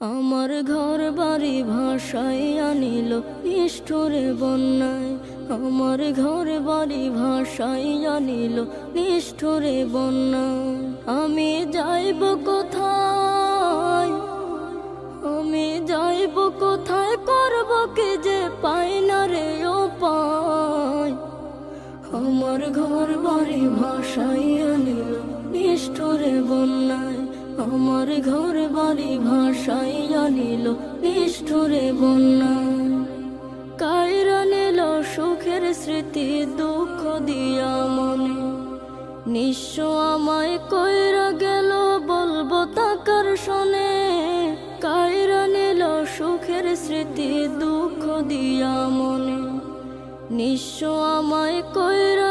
আমার ঘর বাড়ি ভাসাইয়া নিল নিষ্ঠুরে বন্যায়। আমার ঘর বাড়ি ভাসাইয়া নিল নিষ্ঠুরে বন্যায়। আমি যাইব কোথায়, আমি যাইব কোথায়, করব কি যে পাই না রে উপায়। আমার ঘর বাড়ি ভাসাইয়া নিল নিষ্ঠুরে বন্যায়। আমার ঘর বাড়ি ভাসাইয়া নিল নিষ্ঠুরে বন্যায়। কাইরা নিল সুখের স্মৃতি দুঃখ দিয়া মনে, নিঃস্ব আমায় কইরা গেল বলবো তাকার শোনে। কাইরা নিল সুখের স্মৃতি দুঃখ দিয়া মনে, নিঃস্ব আমায় কইরা